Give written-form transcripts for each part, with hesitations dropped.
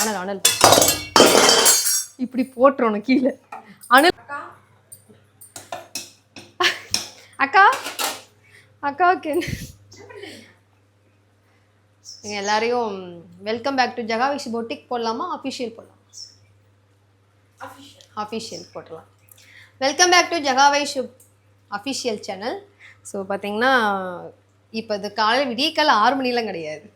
அனல் அனல் இப்படி போட்டுறணும் கீழே. அனல் அக்கா அக்காவுக்கு நீங்கள் எல்லாரையும் வெல்கம் பேக் டு ஜகாவிஷ் பொட்டிக் போடலாமா? அஃபிஷியல் போடலாம், அஃபிஷியல் போடலாம். வெல்கம் பேக் டு ஜகாவிஷ் அஃபிஷியல் சேனல். ஸோ பார்த்தீங்கன்னா இப்போ இது காலையில் விடியக்கால 6 மணிலாம் கிடையாது,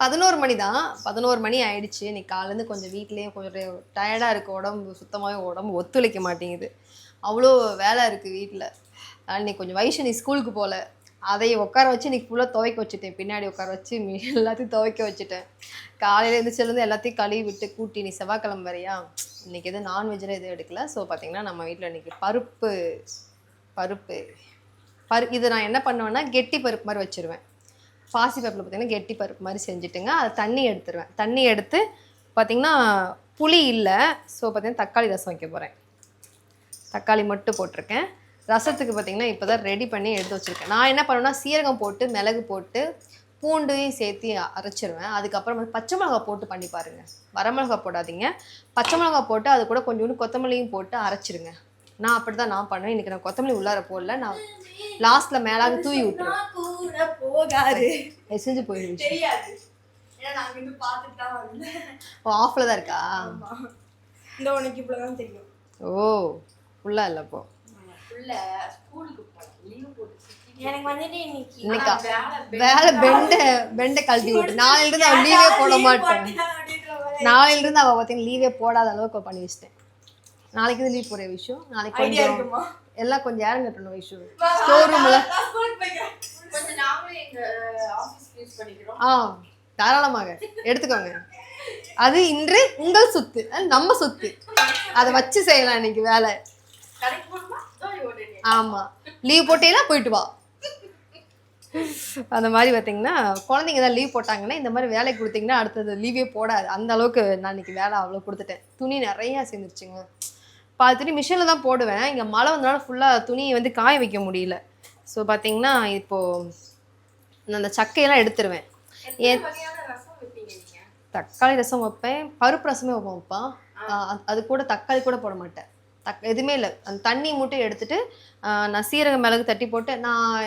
11 மணி தான். 11 மணி ஆயிடுச்சு. இன்னைக்கு காலேருந்து கொஞ்சம் வீட்லேயும் கொஞ்சம் டயர்டாக இருக்குது, உடம்பு சுத்தமாகவே உடம்பு ஒத்துழைக்க மாட்டேங்குது, அவ்வளோ வேலை இருக்குது வீட்டில். அதனால் இன்னைக்கு கொஞ்சம் வைஷு ஸ்கூலுக்கு போகல, அதை உட்கார வச்சு இன்றைக்கி ஃபுல்லாக துவைக்க வச்சுட்டேன், பின்னாடி உட்கார வச்சு எல்லாத்தையும் துவைக்க வச்சுட்டேன். காலையில் எழுந்திரிச்சிலேருந்து எல்லாத்தையும் கழுவி விட்டு கூட்டி, நீ செவ்வாய்க்கிழமை வரையா இன்றைக்கி எதுவும் நான்வெஜ்ஜில் எதுவும் எடுக்கல. ஸோ பார்த்திங்கன்னா நம்ம வீட்டில் இன்றைக்கி பருப்பு இது நான் என்ன பண்ணுவேன்னா கெட்டி பருப்பு மாதிரி வச்சுருவேன். பாசி பருப்பில் பார்த்திங்கன்னா கெட்டி பருப்பு மாதிரி செஞ்சுட்டுங்க, அதை தண்ணி எடுத்துருவேன். தண்ணி எடுத்து பார்த்திங்கன்னா புளி இல்லை, ஸோ பார்த்திங்கன்னா தக்காளி ரசம் வைக்க போகிறேன். தக்காளி மட்டும் போட்டிருக்கேன். ரசத்துக்கு பார்த்திங்கன்னா இப்போ தான் ரெடி பண்ணி எடுத்து வச்சுருக்கேன். நான் என்ன பண்ணுவேன்னா சீரகம் போட்டு மிளகு போட்டு பூண்டையும் சேர்த்து அரைச்சிருவேன். அதுக்கப்புறம் வந்து பச்சை மிளகா போட்டு பண்ணி பாருங்கள். வரமிளகா போடாதீங்க, பச்சை மிளகா போட்டு அது கூட கொஞ்சோண்டு கொத்தமல்லியும் போட்டு அரைச்சிருங்க. நான் அப்படி தான் நான் பண்ணுவேன். இன்றைக்கி நான் கொத்தமல்லி உள்ளார போடல, நான் லாஸ்ட்டில் மேலாக தூவி விட்டுருவேன். செஞ்சு போயிடுச்சு. ஓ ஆஃபில் தான் இருக்கா? ஓ ஃபுல்லாக இல்லை அப்போ. இன்னைக்கா வேலை பெண்டை கழட்டி விட்டு நாளையிலிருந்து அவள் லீவே போட மாட்டேன். நாளையிலிருந்து அவள் பார்த்தீங்கன்னா லீவே போடாத அளவுக்கு பண்ணி வச்சிட்டேன். நாளைக்கு இது லீவ் போடுற விஷயம். நாளைக்கு கொஞ்சம் எல்லாம் கொஞ்சம் யாரும் கட்டணும் விஷயம். ஸ்டோர் ரூம்ல தாராளமாக எடுத்துக்கோங்க. அது இன்று உங்கள் சொத்து, நம்ம சொத்து, அதை வச்சு செய்யலாம் இன்னைக்கு வேலை. ஆமா லீவ் போட்டேன்னா போயிட்டு வா. அந்த மாதிரி பார்த்தீங்கன்னா குழந்தைங்க தான் லீவ் போட்டாங்கன்னா இந்த மாதிரி வேலைக்கு கொடுத்தீங்கன்னா அடுத்தது லீவே போடாது. அந்த அளவுக்கு நான் இன்னைக்கு வேலை அவ்வளோ கொடுத்துட்டேன். துணி நிறையா சேர்ந்துருச்சுங்க. துணி மிஷினில் தான் போடுவேன். இங்கே மழை வந்தனால ஃபுல்லாக துணியை வந்து காய வைக்க முடியல. ஸோ பார்த்தீங்கன்னா இப்போது நான் அந்த சக்கையெல்லாம் எடுத்துருவேன். ஏன் தக்காளி ரசம் வைப்பேன், பருப்பு ரசமே வைப்பேன்ப்பா. அது கூட தக்காளி கூட போட மாட்டேன், எதுவுமே இல்லை. அந்த தண்ணி மட்டும் எடுத்துட்டு நான் சீரக மிளகு தட்டி போட்டு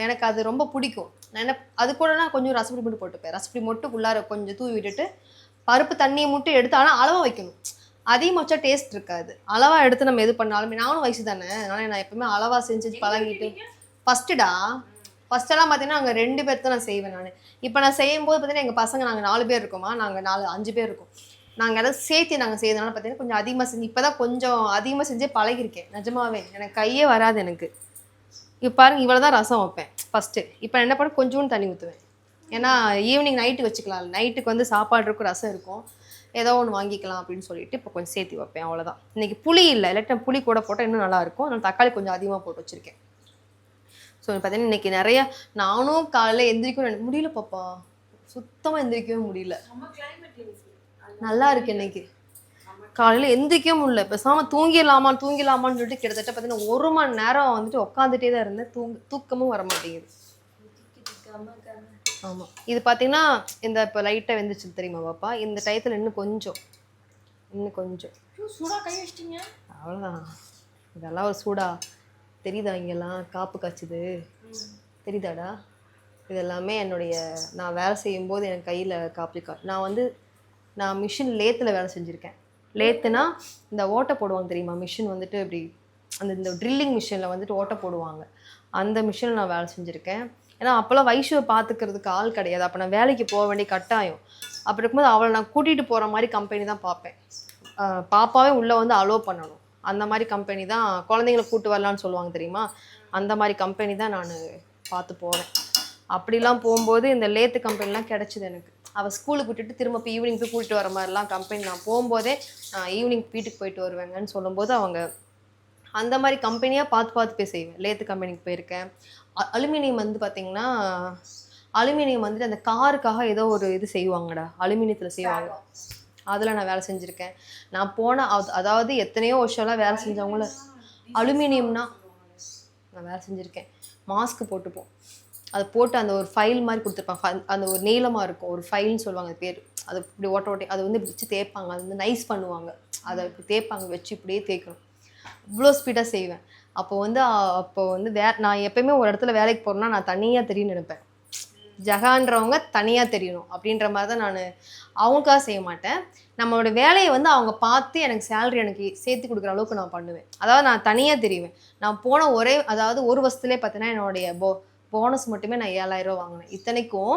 எனக்கு அது ரொம்ப பிடிக்கும். நான் என்ன அது கூட நான் கொஞ்சம் ரசப்பொடி மட்டும் போட்டுப்பேன். ரசப்பொடி மட்டும் உள்ளார கொஞ்சம் தூவி விட்டுட்டு பருப்பு தண்ணியை மட்டும் எடுத்து, ஆனால் அளவாக வைக்கணும். அதிகமாக வச்சா டேஸ்ட் இருக்காது. அளவாக எடுத்து நம்ம எது பண்ணாலுமே, நானும் வயசு தானே, அதனால் நான் எப்பவுமே அளவாக செஞ்சு பழகிட்டு. ஃபஸ்ட்டெல்லாம் பார்த்தீங்கன்னா நாங்கள் 2 பேர் தான் நான் செய்வேன். நான் இப்போ நான் செய்யும்போது பார்த்தீங்கன்னா எங்கள் பசங்க நாங்கள் 4 பேர் இருக்கோமா, நாங்கள் 5 பேர் இருக்கோம். நாங்கள் எதாவது சேர்த்து நாங்கள் செய்யறதுனால பார்த்தீங்கன்னா கொஞ்சம் அதிகமாக செஞ்சு இப்போ தான் கொஞ்சம் அதிகமாக செஞ்சே பழகிருக்கேன். நிஜமாவே எனக்கு கையே வராது எனக்கு. இப்போ பாருங்க இவ்வளோ தான் ரசம் வைப்பேன் ஃபஸ்ட்டு. இப்போ என்ன பண்ண கொஞ்சோண்டு தண்ணி ஊற்றுவேன். ஏன்னா ஈவினிங் நைட்டு வச்சுக்கலாம், நைட்டுக்கு வந்து சாப்பாடு இருக்கும், ரசம் இருக்கும், ஏதோ ஒன்று வாங்கிக்கலாம் அப்படின்னு சொல்லிட்டு இப்போ கொஞ்சம் சேர்த்து வைப்பேன். அவ்வளோதான். இன்றைக்கி புளி இல்லை, இல்லாட்டி புளி கூட போட்டால் இன்னும் நல்லாயிருக்கும். நான் தக்காளி கொஞ்சம் அதிகமாக போட்டு வச்சுருக்கேன். ஸோ பார்த்தீங்கன்னா இன்றைக்கி நிறையா நானும் காலையில் எந்திரிக்கவும் முடியல பாப்பா, சுத்தமாக எந்திரிக்கவே முடியல. நல்லா இருக்கு இன்னைக்கு காலையில் எந்திரிக்கவே முடியல. பேசாமல் தூங்கிடலாமான்னு சொல்லிட்டு கிட்டத்தட்ட பார்த்தீங்கன்னா 1 மணி நேரம் வந்துட்டு உட்காந்துட்டே தான் இருந்தேன். தூக்கமும் வர மாட்டேங்குது. ஆமாம் இது பார்த்தீங்கன்னா இந்த இப்போ லைட்டாக வெந்துச்சு தெரியுமா பாப்பா, இந்த டயத்தில் இன்னும் கொஞ்சம் சூடாக கை வச்சிட்டிங்க. அவ்வளோதான். இதெல்லாம் ஒரு சூடா தெரியுதா? இங்கெல்லாம் காப்பு காய்ச்சுது தெரியுதாடா? இதெல்லாமே என்னுடைய நான் வேலை செய்யும்போது என் கையில் நான் மிஷின் லேத்தில் வேலை செஞ்சுருக்கேன். லேத்துனா இந்த ஓட்டை போடுவாங்க தெரியுமா, மிஷின் வந்துட்டு இப்படி இந்த ட்ரில்லிங் மிஷினில் வந்துட்டு ஓட்டை போடுவாங்க, அந்த மிஷினில் நான் வேலை செஞ்சுருக்கேன். ஏன்னா அப்போல்லாம் வைஷுவை பார்த்துக்கிறதுக்கு ஆள் கிடையாது. அப்போ நான் வேலைக்கு போக வேண்டிய கட்டாயம். அப்படி இருக்கும்போது அவளை நான் கூட்டிகிட்டு போகிற மாதிரி கம்பெனி தான் பார்ப்பேன். பாப்பாவே உள்ளே வந்து அலோவ் பண்ணணும், அந்த மாதிரி கம்பெனி தான். குழந்தைங்களை கூப்பிட்டு வரலான்னு சொல்லுவாங்க தெரியுமா, அந்த மாதிரி கம்பெனி தான் நான் பார்த்து போகிறேன். அப்படிலாம் போகும்போது இந்த லேத்து கம்பெனிலாம் கிடச்சிது எனக்கு. அவள் ஸ்கூலுக்கு விட்டுட்டு திரும்ப இப்போ ஈவினிங் போய் கூட்டிட்டு வர மாதிரிலாம் கம்பெனி நான் போகும்போதே ஈவினிங் வீட்டுக்கு போயிட்டு வருவேங்கன்னு சொல்லும்போது அவங்க அந்த மாதிரி கம்பெனியாக பார்த்து போய் செய்வேன். லேத்து கம்பெனிக்கு போயிருக்கேன். அலுமினியம் வந்து பார்த்திங்கன்னா அலுமினியம் வந்துட்டு அந்த காருக்காக ஏதோ ஒரு இது செய்வாங்கடா, அலுமினியத்தில் செய்வாங்க, அதில் நான் வேலை செஞ்சுருக்கேன். நான் போன அதாவது எத்தனையோ வருஷம்லாம் வேலை செஞ்சவங்கள அலுமினியம்னா நான் வேலை செஞ்சுருக்கேன். மாஸ்க் போட்டுப்போம், அதை போட்டு அந்த ஒரு ஃபைல் மாதிரி கொடுத்துருப்பாங்க, அந்த ஒரு நீளமாக இருக்கும் ஒரு ஃபைல்னு சொல்லுவாங்க அது பேர். அது இப்படி ஓட்ட ஓட்டி அதை வந்து வச்சு தேய்ப்பாங்க, அது வந்து நைஸ் பண்ணுவாங்க, அதை இப்படி தேய்ப்பாங்க, வச்சு இப்படியே தேய்க்கணும். இவ்வளோ ஸ்பீடாக செய்வேன். அப்போ வந்து நான் எப்பயுமே ஒரு இடத்துல வேலைக்கு போகிறேன்னா நான் தனியாக தெரியும் நினைப்பேன். ஜகான்றவங்க தனியாக தெரியணும் அப்படின்ற மாதிரி தான் நான் அவங்களுக்காக செய்ய மாட்டேன். நம்மளோட வேலையை வந்து அவங்க பார்த்து எனக்கு சேலரி எனக்கு சேர்த்து கொடுக்குற அளவுக்கு நான் பண்ணுவேன். அதாவது நான் தனியாக தெரிவேன். நான் போன அதாவது ஒரு வருஷத்துலேயே பார்த்தீங்கன்னா என்னுடைய போனஸ் மட்டுமே நான் 7,000 ரூபா வாங்கினேன். இத்தனைக்கும்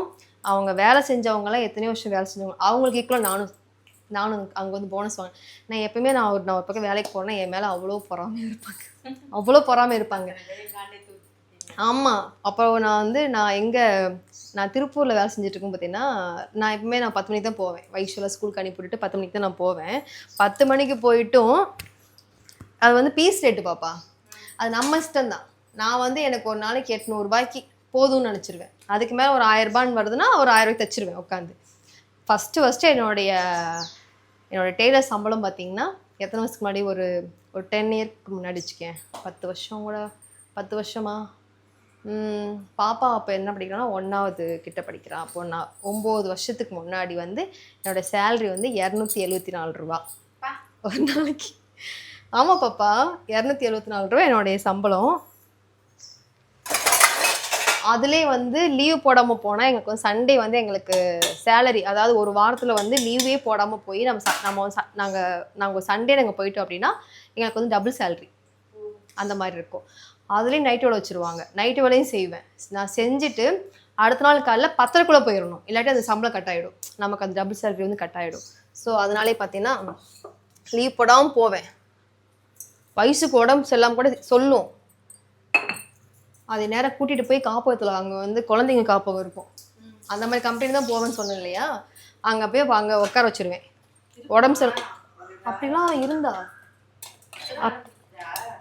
அவங்க வேலை செஞ்சவங்களாம் எத்தனையோ வருஷம் வேலை செஞ்சவங்க, அவங்களுக்கு ஈக்குவலாக நானும் அங்கே வந்து போனஸ் வாங்கினேன். நான் எப்பயுமே நான் ஒரு பக்கம் வேலைக்கு போனேன், என் மேலே அவ்வளோ பொறாமை இருப்பாங்க, அவ்வளோ பொறாமை இருப்பாங்க. ஆமாம். அப்புறம் நான் திருப்பூரில் வேலை செஞ்சுட்ருக்கேன் பார்த்தீங்கன்னா, நான் எப்பவுமே 10 மணிக்கு தான் போவேன். வைஷுவலாக ஸ்கூலுக்கு அனுப்பிவிட்டு 10 மணிக்கு தான் நான் போவேன். 10 மணிக்கு போயிட்டும் அது வந்து பீஸ் ரேட்டு பாப்பா, அது நம்ம இஷ்டம்தான். நான் வந்து எனக்கு ஒரு நாளைக்கு 800 ரூபாய்க்கு போதும்னு நினச்சிருவேன். அதுக்கு மேலே ஒரு 1000 ரூபான்னு வருதுன்னா ஒரு 1000 ரூபாய்க்கு தச்சிருவேன் உட்காந்து. ஃபஸ்ட்டு என்னுடைய டெய்லர் சம்பளம் பார்த்தீங்கன்னா எத்தனை வருஷத்துக்கு முன்னாடி, ஒரு 10 இயர்க்கு முன்னாடி வச்சுக்கேன், 10 வருஷம் கூட, 10 வருஷமா, பாப்பா அப்போ என்ன படிக்கிறான்னா 1வது கிட்ட படிக்கிறான். அப்போ நான் 9 வருஷத்துக்கு முன்னாடி வந்து என்னோட சேலரி வந்து 274 ரூபா ஒரு நாளைக்கு. ஆமாம் பாப்பா, 274 ரூபா என்னுடைய சம்பளம். அதுலேயே வந்து லீவ் போடாமல் போனால் எங்களுக்கு வந்து சண்டே வந்து எங்களுக்கு சேலரி, அதாவது ஒரு வாரத்தில் வந்து லீவே போடாமல் போய் நாங்கள் சண்டே நாங்கள் போயிட்டோம் அப்படின்னா எங்களுக்கு வந்து டபுள் சேலரி அந்த மாதிரி இருக்கும். அதுலேயும் நைட்டு வேலை வச்சுருவாங்க, நைட்டு வேலையும் செய்வேன். நான் செஞ்சுட்டு அடுத்த நாள் காலையில் 10:30க்குள்ளே போயிடணும், இல்லாட்டி அந்த சம்பளம் கட் ஆகிடும், நமக்கு அந்த டபுள் சேலரி வந்து கட் ஆகிடும். ஸோ அதனாலே பார்த்தீங்கன்னா லீவ் போடாமல் போவேன். வயசுக்கு உடம்பு செல்லாமல் கூட சொல்லும், அதை நேரம் கூட்டிகிட்டு போய் காப்பகத்தில், அங்கே வந்து குழந்தைங்க காப்பகம் இருக்கும், அந்த மாதிரி கம்பெனி தான் போவேன்னு சொன்னேன் இல்லையா, அங்கே போய் அங்கே உட்கார வச்சுருவேன். உடம்பு செல் அப்படிலாம் இருந்தா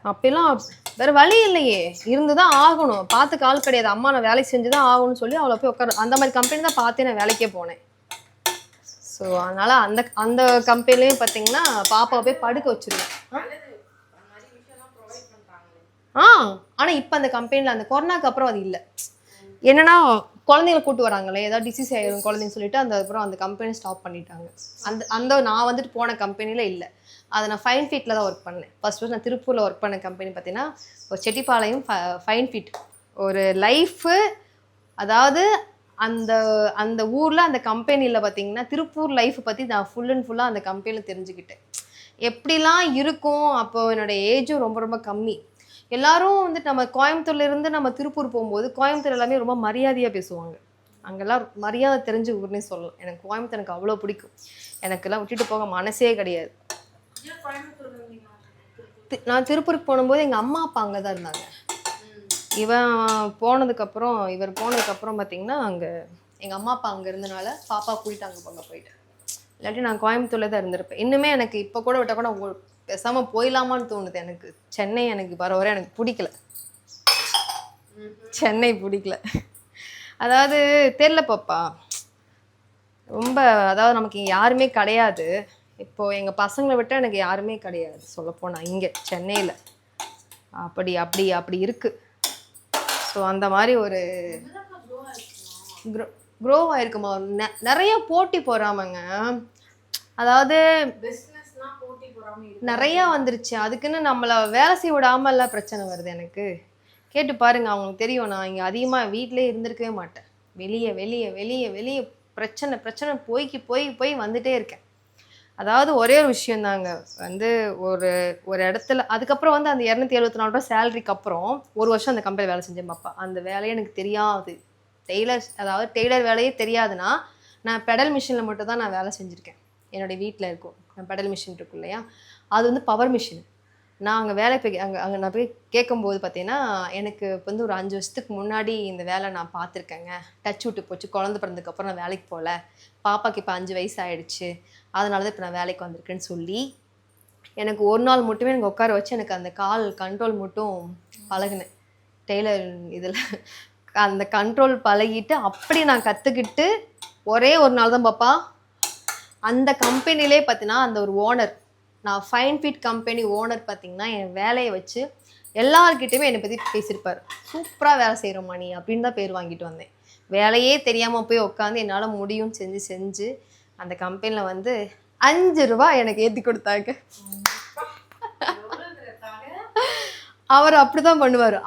அப்படிலாம் வேறு வழி இல்லையே, இருந்து தான் ஆகணும், பார்த்து கால் கிடையாது, அம்மா நான் வேலைக்கு செஞ்சு தான் ஆகணும்னு சொல்லி அவளை போய் உட்கார, அந்த மாதிரி கம்பெனி தான் பார்த்தே நான் வேலைக்கே போனேன். ஸோ அதனால் அந்த கம்பெனிலையும் பார்த்தீங்கன்னா பாப்பாவை போய் படுக்க வச்சுருவேன். ஆனால் இப்போ அந்த கம்பெனியில் அந்த கொரோனாக்கு அப்புறம் அது இல்லை. என்னன்னா குழந்தைங்களை கூட்டு வராங்களே, ஏதாவது டிசீஸ் ஆயிடும் குழந்தைன்னு சொல்லிட்டு அப்புறம் அந்த கம்பெனி ஸ்டாப் பண்ணிட்டாங்க. நான் வந்துட்டு போன கம்பெனியில் இல்லை, அதை நான் ஃபைன் ஃபீட்டில் தான் ஒர்க் பண்ணேன். ஃபர்ஸ்ட் நான் திருப்பூரில் ஒர்க் பண்ண கம்பெனி பார்த்தீங்கன்னா ஒரு செட்டிப்பாளையம் ஃபைன் ஃபீட் ஒரு லைஃபு. அதாவது அந்த ஊரில் அந்த கம்பெனியில் பார்த்தீங்கன்னா திருப்பூர் லைஃப்பை பற்றி நான் ஃபுல் அண்ட் ஃபுல்லாக அந்த கம்பெனியில் தெரிஞ்சுக்கிட்டேன், எப்படிலாம் இருக்கும். அப்போது என்னோடய ஏஜும் ரொம்ப ரொம்ப கம்மி. எல்லாரும் வந்துட்டு நம்ம கோயம்புத்தூர்லேருந்து நம்ம திருப்பூர் போகும்போது கோயம்புத்தூர் எல்லாமே ரொம்ப மரியாதையாக பேசுவாங்க, அங்கெல்லாம் மரியாதை தெரிஞ்ச ஊர்னே சொல்லலாம். எனக்கு கோயம்புத்தூர் எனக்கு அவ்வளோ பிடிக்கும், எனக்கெல்லாம் விட்டுட்டு போக மனசே கிடையாது. நான் திருப்பூருக்கு போகும்போது எங்கள் அம்மா அப்பா அங்கே தான் இருந்தாங்க. இவர் போனதுக்கப்புறம் பார்த்தீங்கன்னா அங்கே எங்கள் அம்மா அப்பா அங்கே இருந்தனால பாப்பா கூட்டிட்டு அங்கே போயிட்டேன். இல்லாட்டி நான் கோயம்புத்தூரில் தான் இருந்திருப்பேன். இன்னுமே எனக்கு இப்போ கூட விட்டால் கூட பேசாமல் போயிடலாமான்னு தோணுது எனக்கு. சென்னை எனக்கு வர எனக்கு பிடிக்கல, சென்னை பிடிக்கல. அதாவது தெரில பாப்பா, ரொம்ப அதாவது நமக்கு யாருமே கிடையாது. இப்போது எங்கள் பசங்களை விட்டால் எனக்கு யாருமே கிடையாது சொல்லப்போனால் இங்கே சென்னையில். அப்படி இருக்குது. ஸோ அந்த மாதிரி ஒரு க்ரோ ஆகிருக்குமா, நிறைய போட்டி போகிறாமங்க. அதாவது நிறையா வந்துருச்சு, அதுக்குன்னு நம்மளை வேலை செய்ய விடாமல்லாம் பிரச்சனை வருது எனக்கு. கேட்டு பாருங்க, அவங்களுக்கு தெரியும். நான் இங்கே அதிகமாக வீட்டிலே இருந்திருக்கவே மாட்டேன், வெளியே வெளியே வெளியே வெளியே பிரச்சனை போய் வந்துட்டே இருக்கேன். அதாவது ஒரே ஒரு விஷயந்தாங்க, வந்து ஒரு இடத்துல அதுக்கப்புறம் வந்து அந்த 274 ரூபா சேலரிக்கு அப்புறம் ஒரு வருஷம் அந்த கம்பெனி வேலை செஞ்சேன் பாப்பா. அந்த வேலையை எனக்கு தெரியாது, டெய்லர் வேலையே தெரியாதுன்னா நான் பெடல் மிஷினில் மட்டும் தான் நான் வேலை செஞ்சுருக்கேன். என்னுடைய வீட்டில் இருக்கும் பெடல் மிஷின் இருக்கும் இல்லையா, அது வந்து பவர் மிஷின். நான் அங்கே வேலை போய் அங்கே நான் போய் கேட்கும்போது பார்த்தீங்கன்னா எனக்கு இப்போ வந்து ஒரு 5 வருஷத்துக்கு முன்னாடி இந்த வேலை நான் பார்த்துருக்கேங்க, டச் விட்டு போச்சு, குழந்தை பிறந்ததுக்கப்புறம் நான் வேலைக்கு போகல, பாப்பாவுக்கு இப்போ 5 வயசு ஆகிடுச்சு, அதனால தான் இப்போ நான் வேலைக்கு வந்திருக்கேன்னு சொல்லி எனக்கு ஒரு நாள் மட்டுமே எனக்கு உட்கார வச்சு எனக்கு அந்த கால் கண்ட்ரோல் மட்டும் பழகினேன். டெய்லர் இதில் அந்த கண்ட்ரோல் பழகிட்டு அப்படி நான் கற்றுக்கிட்டு ஒரே ஒரு நாள் தான் பாப்பா அந்த கம்பெனிலே பார்த்தீங்கன்னா அந்த ஒரு ஓனர், நான் ஃபைன் ஃபீட் கம்பெனி ஓனர் பார்த்தீங்கன்னா என் வேலையை வச்சு எல்லார்கிட்டையுமே என்னை பற்றி பேசியிருப்பார். சூப்பராக வேலை செய்கிறோம்மா நீ அப்படின்னு தான் பேர் வாங்கிட்டு வந்தேன். வேலையே தெரியாமல் போய் உட்காந்து என்னால் முடியும்னு செஞ்சு அந்த கம்பெனியில் வந்து 5 ரூபா எனக்கு ஏற்றி கொடுத்தாங்க. அவர் அப்படி தான் பண்ணுவார்.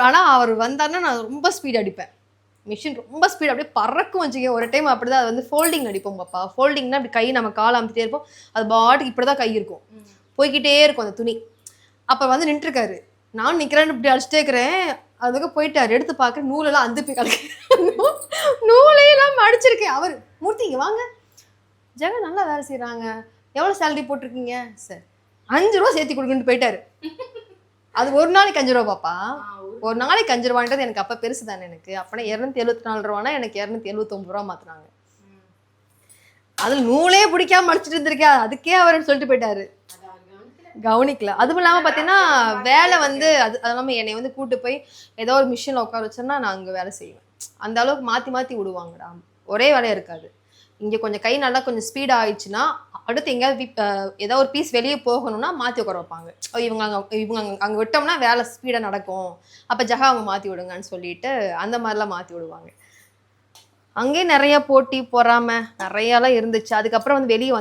ஆனால் அவர் வந்தாருன்னா நான் ரொம்ப ஸ்பீட் அடிப்பேன். மிஷின் ரொம்ப ஸ்பீட் அப்படியே பறக்கும் வச்சுக்க. ஒரு டைம் அப்படி தான் அது வந்து ஃபோல்டிங் அடிப்போம் பாப்பா. ஃபோல்டிங்னா அப்படி கை நம்ம காலை அமுத்திட்டே இருப்போம். அது பாட்டுக்கு இப்படி தான் கை இருக்கும், போய்கிட்டே இருக்கும் அந்த துணி. அப்போ வந்து நின்றுருக்காரு, நானும் நிற்கிறேன்னு இப்படி அடிச்சுட்டே இருக்கிறேன். அதுக்கு போயிட்டார். எடுத்து பார்க்க நூலெல்லாம் அந்த போய் கலக்க நூலையெல்லாம் அடிச்சிருக்கேன். அவர் மூர்த்தி இங்கே வாங்க, ஜெகன் நல்லா வேலை செய்கிறாங்க, எவ்வளோ சேலரி போட்டிருக்கீங்க சார்? 5 ரூபா சேர்த்து கொடுக்குன்னு போயிட்டாரு. அது ஒரு நாளைக்கு 5 ரூபா பாப்பா. ஒரு நாளைக்கு 5 ரூபான்றது எனக்கு அப்போ பெருசு தானே. எனக்கு அப்போனா 274 ரூபானா எனக்கு 279 ரூபா மாற்றினாங்க. அதில் நூலே பிடிக்காம அடிச்சுட்டு இருந்திருக்கேன். அதுக்கே அவர் சொல்லிட்டு போயிட்டாரு, கவனிக்கல. அதுவும் இல்லாமல் பார்த்தீங்கன்னா வேலை வந்து அது இல்லாமல் என்னை வந்து கூப்பிட்டு போய் ஏதோ ஒரு மிஷினில் உட்கார வச்சோன்னா நான் அங்கே வேலை செய்வேன். அந்த அளவுக்கு மாற்றி விடுவாங்கடா. ஒரே வேலையாக இருக்காது. இங்கே கொஞ்சம் கை நல்லா கொஞ்சம் ஸ்பீடாக ஆயிடுச்சுன்னா அடுத்து எங்கேயாவது ஏதோ ஒரு பீஸ் வெளியே போகணும்னா மாற்றி உட்கார வைப்பாங்க. இவங்க அங்கே விட்டோம்னா வேலை ஸ்பீடாக நடக்கும், அப்போ ஜகா அவங்க மாற்றி விடுங்கன்னு சொல்லிட்டு அந்த மாதிரிலாம் மாற்றி விடுவாங்க. அங்கேயும் நிறைய போட்டி பொறாமை நிறையாலாம் இருந்துச்சு. அதுக்கப்புறம் வந்து வெளியே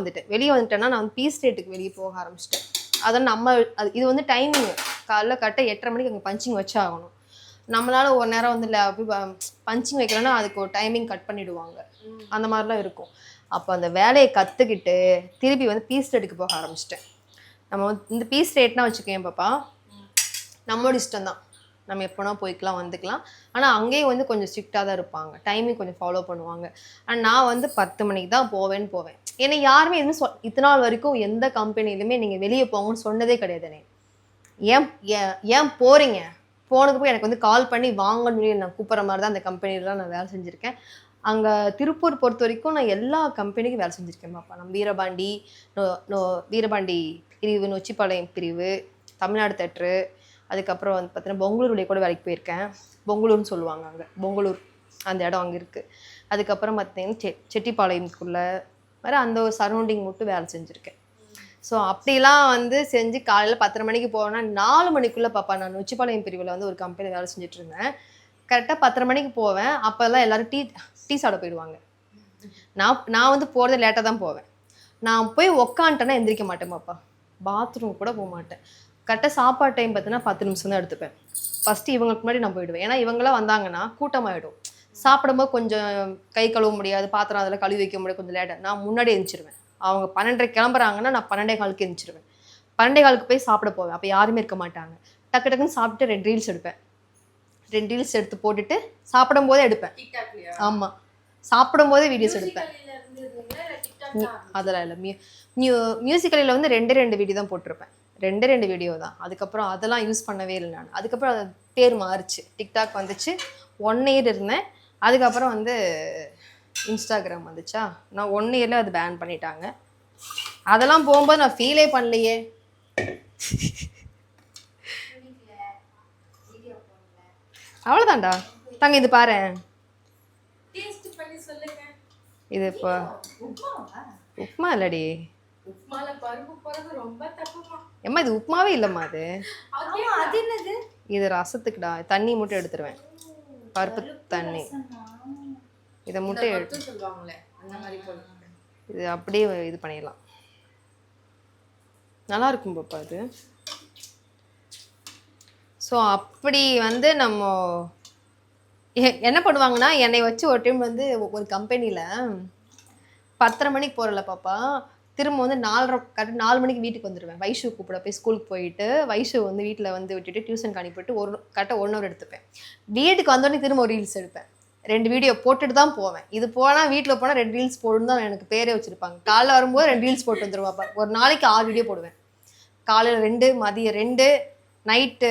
வந்துட்டேன்னா நான் வந்து பீஸ் ரேட்டுக்கு வெளியே போக ஆரம்பிச்சிட்டேன். அதனால் இது வந்து டைமிங் காலைல கரெக்டாக 8:30 மணிக்கு அங்கே பஞ்சிங் வச்சு ஆகணும். நம்மளால ஒரு நேரம் வந்து பஞ்சிங் வைக்கலன்னா அதுக்கு ஒரு டைமிங் கட் பண்ணிவிடுவாங்க. அந்த மாதிரிலாம் இருக்கும். அப்போ அந்த வேலையை கற்றுக்கிட்டு திருப்பி வந்து பீஸ் ரேட்டுக்கு போக ஆரம்பிச்சிட்டேன். நம்ம வந்து இந்த பீஸ் ரேட்னா வச்சுக்கேன் பாப்பா, நம்மளோட இஷ்டம் தான், நம்ம எப்போனா போய்க்கலாம் வந்துக்கலாம். ஆனால் அங்கேயும் வந்து கொஞ்சம் ஸ்ட்ரிக்டாக தான் இருப்பாங்க, டைமிங் கொஞ்சம் ஃபாலோ பண்ணுவாங்க. ஆனால் நான் வந்து 10 மணிக்கு தான் போவேன். ஏன்னா யாருமே எதுவும் இத்தனை நாள் வரைக்கும் எந்த கம்பெனிலுமே நீங்கள் வெளியே போங்கன்னு சொன்னதே கிடையாதுண்ணே. ஏன் போகிறீங்க, போனதுக்கு போய் எனக்கு வந்து கால் பண்ணி வாங்கன்னு நான் கூப்பிட்ற மாதிரி தான் அந்த கம்பெனிலாம் நான் வேலை செஞ்சுருக்கேன். அங்கே திருப்பூர் பொறுத்த வரைக்கும் நான் எல்லா கம்பெனிக்கும் வேலை செஞ்சுருக்கேன் பாப்பா. நம்ம வீரபாண்டி பிரிவு, நொச்சிப்பாளையம் பிரிவு, தமிழ்நாடு தேட்ரு, அதுக்கப்புறம் வந்து பார்த்தீங்கன்னா பொங்கலூருடைய கூட வேலைக்கு போயிருக்கேன். பொங்கலூர்னு சொல்லுவாங்க, அங்கே பொங்கலூர் அந்த இடம் அங்கே இருக்குது. அதுக்கப்புறம் பார்த்தீங்கன்னா செட்டிப்பாளையம்குள்ளே வேறு அந்த ஒரு சரௌண்டிங் மட்டும் வேலை செஞ்சுருக்கேன். ஸோ அப்படிலாம் வந்து செஞ்சு காலையில் 10:30 மணிக்கு போவேன்னா 4 மணிக்குள்ளே பாப்பா நான் நொச்சிப்பாளையம் பிரிவில் வந்து ஒரு கம்பெனி வேலை செஞ்சுட்டு இருந்தேன். கரெக்டாக 10:30 மணிக்கு போவேன். அப்போல்லாம் எல்லோரும் டீ சாப்பிட போயிடுவாங்க. நான் வந்து போகிறது லேட்டாக தான் போவேன். நான் போய் உக்காந்துட்டேன்னா எந்திரிக்க மாட்டேன் பாப்பா, பாத்ரூம் கூட போக மாட்டேன். கரெக்டாக சாப்பாடு டைம் பார்த்தீங்கன்னா 10 நிமிஷம் தான் எடுத்துப்பேன். ஃபஸ்ட்டு இவங்களுக்கு முன்னாடி நான் போயிடுவேன். ஏன்னா இவங்களாம் வந்தாங்கன்னா கூட்டமாகிடும். சாப்பிடும்போது கொஞ்சம் கை கழுவ முடியாது, பாத்திரம் அதில் கழுவி வைக்க முடியாது, கொஞ்சம் லேட்டாக. நான் முன்னாடி எழுந்திரிச்சிருவேன். அவங்க 12:30 கிளம்புறாங்கன்னா நான் 12:15 எழுந்திரிச்சிருவேன். 12:15 போய் சாப்பிட போவேன். அப்போ யாருமே இருக்க மாட்டாங்க. டக்குன்னு சாப்பிட்டு 2 ரீல்ஸ் எடுப்பேன். 2 ரீல்ஸ் எடுத்து போட்டுட்டு சாப்பிடும் போதே எடுப்பேன். ஆமாம், சாப்பிடும் போதே வீடியோஸ் எடுப்பேன். அதெல்லாம் இல்லை, மியூசிக்கலில் வந்து 2 வீடியோ தான் போட்டிருப்பேன். 2 வீடியோ தான். அதுக்கப்புறம் அதெல்லாம் யூஸ் பண்ணவே இல்லை நான். அதுக்கப்புறம் அது பேர் மாறிச்சு, டிக்டாக் வந்துச்சு. 1 இயர் இருந்தேன். அதுக்கப்புறம் வந்து இன்ஸ்டாகிராம் வந்துச்சா, நான் 1 இயரில் அது பேன் பண்ணிட்டாங்க. அதெல்லாம் போகும்போது நான் ஃபீலே பண்ணலையே. அவ்வளோதான்டா தங்க, இது பாரு, இது இப்போ உப்மா இல்லடி. ஏம்மா இது உப்மாவே இல்லைம்மா, இது ரசத்துக்குடா. தண்ணி மட்டும் எடுத்துருவேன், பருப்பு தண்ணி. இதை முட்டை இது அப்படியே இது பண்ணிடலாம், நல்லா இருக்கும் பாப்பா அது. ஸோ அப்படி வந்து நம்ம என்ன பண்ணுவாங்கன்னா, என்னை வச்சு ஒரு டைம் வந்து ஒரு கம்பெனியில் 10:30 மணிக்கு போகிறல பாப்பா, திரும்ப வந்து 4 மணிக்கு வீட்டுக்கு வந்துடுவேன். வைஷு கூப்பிட போய் ஸ்கூலுக்கு போயிட்டு வைஷு வந்து வீட்டில் வந்து விட்டுட்டு டியூஷனுக்கு அனுப்பிட்டு கரெக்டாக 1 ஹவர் எடுத்துப்பேன். வீட்டுக்கு வந்தோடனே திரும்ப ஒரு ரீல்ஸ் எடுப்பேன். 2 வீடியோ போட்டுட்டு தான் போவேன். இது போனால் வீட்டில் போனால் 2 ரீல்ஸ் போடணும் தான் எனக்கு பேரே வச்சுருப்பாங்க. காலைல வரும்போது 2 ரீல்ஸ் போட்டு வந்துடுவாப்பா. ஒரு நாளைக்கு 6 வீடியோ போடுவேன். காலையில் 2, மதியம் 2, நைட்டு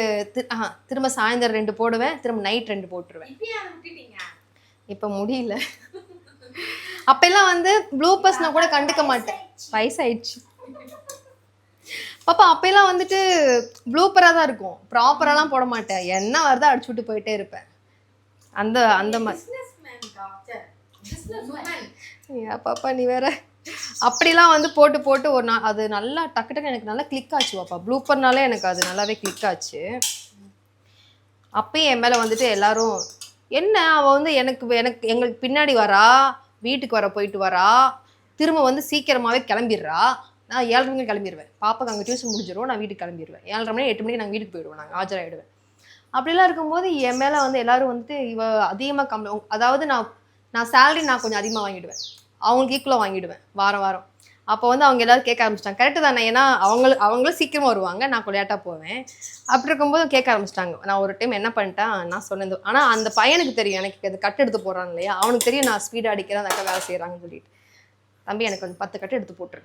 திரும்ப சாயந்தரம் 2 போடுவேன், திரும்ப நைட் 2 போட்டுருவேன். இப்போ முடியல. அப்பெல்லாம் வந்து ப்ளூபர்ஸ் நான் கூட கண்டுக்க மாட்டேன், வயசாயிடுச்சு பாப்பா. அப்பெல்லாம் வந்துட்டு ப்ளூப்பராக தான் இருக்கும், ப்ராப்பராலாம் போட மாட்டேன். என்ன வருதோ அடிச்சு விட்டு போயிட்டே இருப்பேன். அந்த மாதிரி பாப்பா நீ வேற. அப்படிலாம் வந்து போட்டு ஒரு நாள் அது நல்லா டக்கு எனக்கு நல்லா கிளிக் ஆச்சு பாப்பா. ப்ளூப்பர்னாலே எனக்கு அது நல்லாவே கிளிக் ஆச்சு. அப்பயும் என் மேலே வந்துட்டு எல்லாரும் என்ன அவள் வந்து எங்களுக்கு பின்னாடி வரா, வீட்டுக்கு போயிட்டு வரா, திரும்ப வந்து சீக்கிரமாகவே கிளம்பிடுறா. நான் 7:30 மணிக்கு கிளம்பிடுவேன். பாப்பாக்கு அங்கே டியூஷன் முடிஞ்சிடும், நான் வீட்டுக்கு கிளம்பிடுவேன். 7:30 மணி 8 மணிக்கு நாங்கள் வீட்டுக்கு போயிடுவோம், நாங்கள் ஆஜராகிடுவேன். அப்படிலாம் இருக்கும்போது என் மேலே வந்து எல்லாரும் வந்துட்டு இவ அதிகமாக அதாவது நான் சேலரி நான் கொஞ்சம் அதிகமாக வாங்கிடுவேன், அவங்களுக்கு ஈக்குவலாக வாங்கிடுவேன் வாரம் வாரம். அப்போ வந்து அவங்க எல்லாரும் கேட்க ஆரம்பிச்சிட்டாங்க. கரெக்டு தானே, ஏன்னா அவங்களும் சீக்கிரமாக வருவாங்க, நான் கொஞ்சம் லேட்டாக போவேன். அப்படி இருக்கும்போது கேட்க ஆரம்பிச்சிட்டாங்க. நான் ஒரு டைம் என்ன பண்ணிட்டேன், நான் சொன்னது, ஆனால் அந்த பையனுக்கு தெரியும் எனக்கு அது கட்டு எடுத்து போடுறாங்க இல்லையா, அவனுக்கு தெரியும் நான் ஸ்பீடாக அடிக்கிறேன், அந்த அக்கா வேலை செய்கிறாங்கன்னு சொல்லிட்டு. தம்பி எனக்கு வந்து 10 கட்டு எடுத்து போட்டுரு,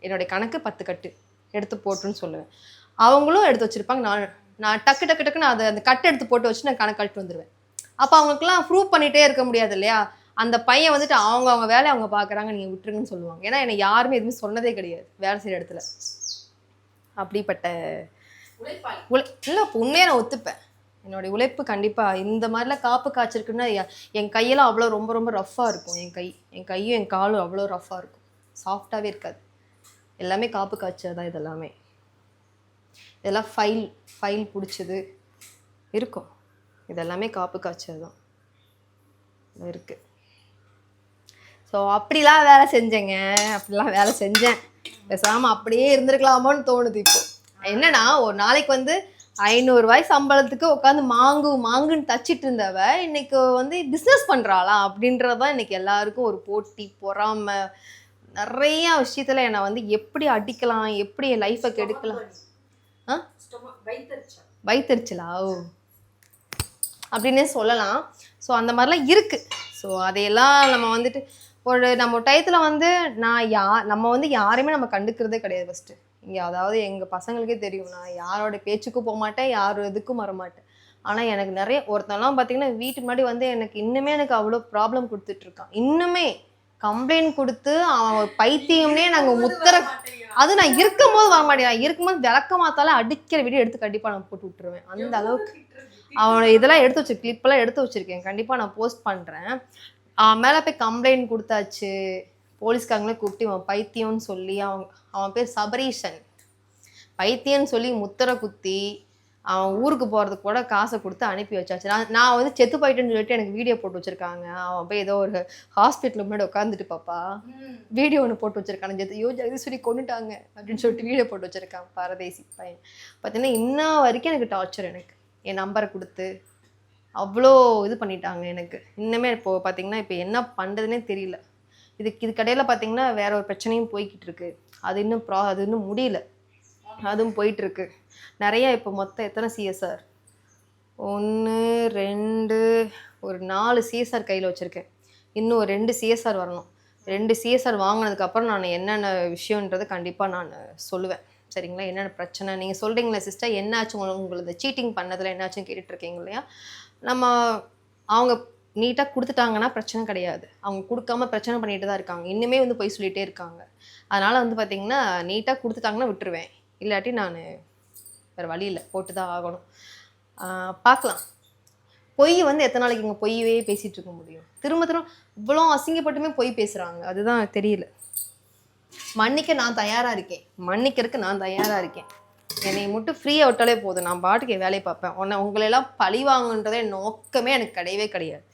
என்னுடைய கணக்கு 10 கட்டு எடுத்து போட்டுருன்னு சொல்லுவேன். அவங்களும் எடுத்து வச்சுருப்பாங்க. நான் டக்குன்னு அந்த கட்டு எடுத்து போட்டு வச்சு நான் கணக்கு கழிட்டு வந்துடுவேன். அப்போ அவங்களுக்குலாம் ப்ரூவ் பண்ணிகிட்டே இருக்க முடியாது இல்லையா. அந்த பையன் வந்துட்டு அவங்க வேலையை அவங்க பார்க்குறாங்க, நீங்கள் விட்டுருங்கன்னு சொல்லுவாங்க. ஏன்னா என்னை யாருமே எதுவுமே சொன்னதே கிடையாது வேலை செய்கிற இடத்துல. அப்படிப்பட்ட இல்லை, உண்மையாக நான் ஒத்துப்பேன். என்னுடைய உழைப்பு கண்டிப்பாக இந்த மாதிரிலாம் காப்பு காய்ச்சிருக்குன்னா என் கையெல்லாம் அவ்வளோ ரொம்ப ரொம்ப ரஃப்பாக இருக்கும். என் கையும் என் காலும் அவ்வளோ ரஃப்பாக இருக்கும், சாஃப்டாகவே இருக்காது. எல்லாமே காப்பு காய்ச்சது தான். இதெல்லாம் ஃபைல் பிடிச்சது இருக்கும், இதெல்லாமே காப்பு காய்ச்சது தான் இருக்குது. ஸோ அப்படிலாம் வேலை செஞ்சேன். பேசாமல் அப்படியே இருந்திருக்கலாமோன்னு தோணுது இப்போ. என்னன்னா ஒரு நாளைக்கு வந்து 500 ரூபாய் சம்பளத்துக்கு உட்காந்து மாங்குன்னு தச்சிட்டு இருந்தவ இன்னைக்கு வந்து பிஸ்னஸ் பண்ணுறாளா அப்படின்றதான் இன்னைக்கு எல்லாருக்கும் ஒரு போட்டி, பொறாமை, நிறைய விஷயத்துல என்னை வந்து எப்படி அடிக்கலாம், எப்படி என் லைஃபை கெடுக்கலாம். வைத்தறிச்சலா அப்படின்னே சொல்லலாம். ஸோ அந்த மாதிரிலாம் இருக்குது. ஸோ அதையெல்லாம் நம்ம வந்துட்டு நம்ம டயத்தில் வந்து நம்ம வந்து யாரையுமே நம்ம கண்டுக்கிறதே கிடையாது ஃபஸ்ட்டு இங்கே. அதாவது எங்கள் பசங்களுக்கே தெரியும், நான் யாரோட பேச்சுக்கும் போக மாட்டேன், யாரும் எதுக்கும் வரமாட்டேன். ஆனால் எனக்கு நிறைய ஒருத்தெல்லாம் பார்த்தீங்கன்னா வீட்டுக்கு முன்னாடி வந்து எனக்கு அவ்வளோ ப்ராப்ளம் கொடுத்துட்ருக்கான். இன்னுமே கம்ப்ளைண்ட் கொடுத்து அவன் பைத்தியம்னே நாங்கள் அது நான் இருக்கும்போது வரமாட்டேன், நான் இருக்கும்போது விளக்க மாத்தாலும் அடிக்கிற வீடியோ எடுத்து கண்டிப்பாக நான் போட்டு விட்டுருவேன். அந்த அளவுக்கு அவனோட இதெல்லாம் கிளிப்பெல்லாம் எடுத்து வச்சுருக்கேன், கண்டிப்பாக நான் போஸ்ட் பண்ணுறேன். மேலே போய் கம்ப்ளைண்ட் கொடுத்தாச்சு, போலீஸ்காரங்களே கூப்பிட்டு இவன் பைத்தியம்னு சொல்லி அவன் பேர் சபரீஷன், பைத்தியம்னு சொல்லி முத்திரை குத்தி அவன் ஊருக்கு போகிறதுக்கு கூட காசை கொடுத்து அனுப்பி வச்சாச்சு. நான் வந்து செத்து போயிட்டேன்னு சொல்லிட்டு எனக்கு வீடியோ போட்டு வச்சுருக்காங்க. அவன் போய் ஏதோ ஒரு ஹாஸ்பிட்டலுக்கு முன்னாடி உட்காந்துட்டு பாப்பா வீடியோ ஒன்று போட்டு வச்சுருக்கான், ஜெகதீஸ்வரி கொண்டுட்டாங்க அப்படின்னு சொல்லிட்டு வீடியோ போட்டு வச்சுருக்கான். பரதேசி பையன் பார்த்தீங்கன்னா இன்ன வரைக்கும் எனக்கு டார்ச்சர். எனக்கு என் நம்பரை கொடுத்து அவ்வளோ இது பண்ணிட்டாங்க எனக்கு. இன்னுமே இப்போது பார்த்தீங்கன்னா இப்போ என்ன பண்ணுறதுனே தெரியல. இது கடையில் பார்த்தீங்கன்னா வேற ஒரு பிரச்சனையும் போய்கிட்டு இருக்கு. அது இன்னும் முடியல, அதுவும் போயிட்டுருக்கு நிறையா. இப்போ மொத்தம் எத்தனை சிஎஸ்ஆர், 1 2 ஒரு 4 சிஎஸ்ஆர் கையில் வச்சுருக்கேன். இன்னும் ஒரு 2 சிஎஸ்ஆர் வரணும். 2 சிஎஸ்ஆர் வாங்கினதுக்கப்புறம் நான் என்னென்ன விஷயன்றது கண்டிப்பாக நான் சொல்லுவேன், சரிங்களா. என்னென்ன பிரச்சனை நீங்கள் சொல்கிறீங்களா சிஸ்டர், என்னாச்சும் உங்களுக்கு சீட்டிங் பண்ணதில் என்னாச்சும் கேட்டுட்ருக்கீங்க இல்லையா. அவங்க நீட்டாக கொடுத்துட்டாங்கன்னா பிரச்சனை கிடையாது, அவங்க கொடுக்காம பிரச்சனை பண்ணிட்டு தான் இருக்காங்க, இன்னுமே வந்து போய் சொல்லிகிட்டே இருக்காங்க. அதனால் வந்து பார்த்திங்கன்னா நீட்டாக கொடுத்துட்டாங்கன்னா விட்டுருவேன், இல்லாட்டி நான் வேறு வழி இல்லை, போட்டு தான் ஆகணும். பார்க்கலாம். பொய் வந்து எத்தனை நாளைக்கு இங்கே பொய்யவே பேசிகிட்டு இருக்க முடியும். திரும்ப இவ்வளோ அசிங்கப்பட்டுமே பொய் பேசுகிறாங்க, அதுதான் தெரியல. மன்னிக்க நான் தயாராக இருக்கேன், மன்னிக்கிறதுக்கு நான் தயாராக இருக்கேன். என்னை மட்டும் ஃப்ரீயாக விட்டாலே போதும், நான் பாட்டுக்கு என் வேலையை பார்ப்பேன். உங்களெல்லாம் பழி வாங்குன்றதே நோக்கமே எனக்கு கிடையவே கிடையாது.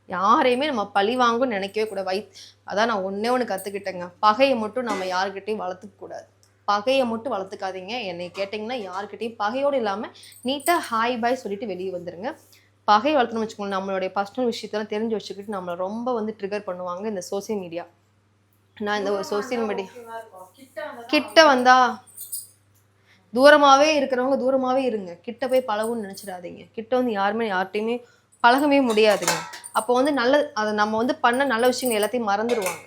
யாரையுமே நம்ம பழி வாங்குன்னு நினைக்கவே கூடாது. அதான் நான் ஒன்று கற்றுக்கிட்டேங்க, பகையை மட்டும் நம்ம யாருக்கிட்டையும் வளர்த்துக்கூடாது. பகையை மட்டும் வளர்த்துக்காதீங்க. என்னை கேட்டிங்கன்னா யாருக்கிட்டையும் பகையோடு இல்லாமல் நீட்டாக ஹாய் பாய் சொல்லிட்டு வெளியே வந்துடுங்க. பகை வளர்த்துன்னு வச்சுக்கோங்க, நம்மளுடைய பர்சனல் விஷயத்தெல்லாம் தெரிஞ்சு வச்சுக்கிட்டு நம்மளை ரொம்ப வந்து ட்ரிகர் பண்ணுவாங்க இந்த சோசியல் மீடியா. நான் இந்த ஒரு சோசியல் மீடியா கிட்ட வந்தா தூரமாகவே இருக்கிறவங்க தூரமாகவே இருங்க, கிட்ட போய் பழகுன்னு நினச்சிடாதீங்க. கிட்ட வந்து யார்கிட்டையுமே பழகவே முடியாதுங்க. அப்போ வந்து அதை நம்ம வந்து பண்ண நல்ல விஷயங்கள் எல்லாத்தையும் மறந்துடுவாங்க.